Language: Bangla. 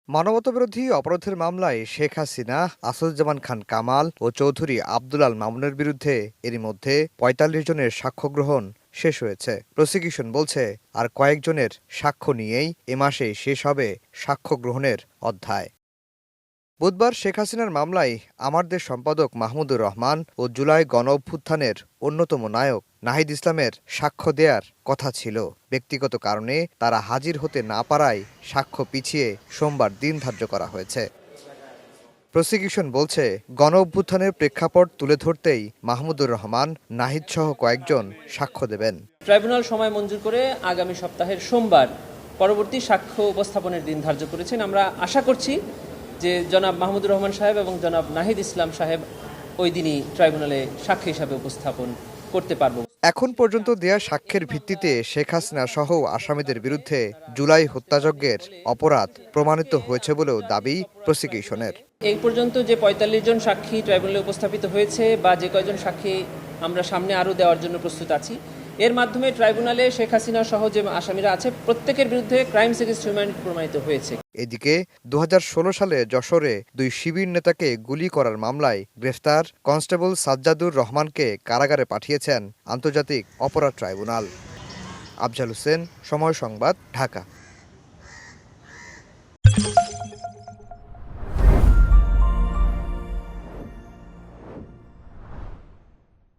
মানবতাবিরোধী অপরাধের মামলায় শেখ হাসিনা, আসাদুজ্জামান খান কামাল ও চৌধুরী আব্দুল আল মামুনের বিরুদ্ধে এরই মধ্যে ৪৫ জনের সাক্ষ্য গ্রহণ শেষ হয়েছে। প্রসিকিউশন বলছে আর কয়েকজনের সাক্ষ্য নিয়েই এ মাসেই শেষ হবে সাক্ষ্য গ্রহণের অধ্যায়। বুধবার শেখ হাসিনার মামলায় আমার দেশ সম্পাদক মাহমুদুর রহমান ও জুলাই গণঅভ্যুত্থানের অন্যতম নায়ক নাহিদ ইসলামের সাক্ষ্য দেয়ার কথা ছিল। ব্যক্তিগত কারণে তারা হাজির হতে না পারায় সাক্ষ্য পিছিয়ে সোমবার দিন ধার্য করা হয়েছে। প্রসিকিউশন বলছে, গণঅভ্যুত্থানের প্রেক্ষাপট তুলে ধরতেই মাহমুদুর রহমান, নাহিদ সহ কয়েকজন সাক্ষ্য দেবেন। ট্রাইব্যুনাল সময় মঞ্জুর করে আগামী সপ্তাহের সোমবার পরবর্তী সাক্ষ্য উপস্থাপনের দিন ধার্য করেছেন। আমরা আশা করছি যে জনাব মাহমুদুর রহমান সাহেব এবং জনাব নাহিদ ইসলাম সাহেব ওই দিনই ট্রাইব্যুনালে সাক্ষী হিসাবে উপস্থাপন করতে পারব। এখন পর্যন্ত দেয়া সাক্ষ্যের ভিত্তিতে শেখ হাসিনা সহ আসামিদের বিরুদ্ধে জুলাই হত্যাযজ্ঞের অপরাধ প্রমাণিত হয়েছে বলেও দাবি প্রসিকিউশনের। এই পর্যন্ত যে ৪৫ জন সাক্ষী ট্রাইব্যুনালে উপস্থাপিত হয়েছে বা যে কয়জন সাক্ষী আমরা সামনে আরও দেওয়ার জন্য প্রস্তুত আছি, এর মাধ্যমে ট্রাইব্যুনালে শেখ হাসিনা সহ যে আসামিরা আছে প্রত্যেকের বিরুদ্ধে ক্রাইমস এগেইনস্ট হিউম্যানিটি প্রমাণিত হয়েছে। এদিকে ২০১৬ সালে যশোরে দুই শিবির নেতাকে গুলি করার মামলায় গ্রেফতার কনস্টেবল সাজ্জাদুর রহমানকে কারাগারে পাঠিয়েছেন আন্তর্জাতিক অপরাধ ট্রাইব্যুনাল। আফজাল হোসেন, সময় সংবাদ, ঢাকা।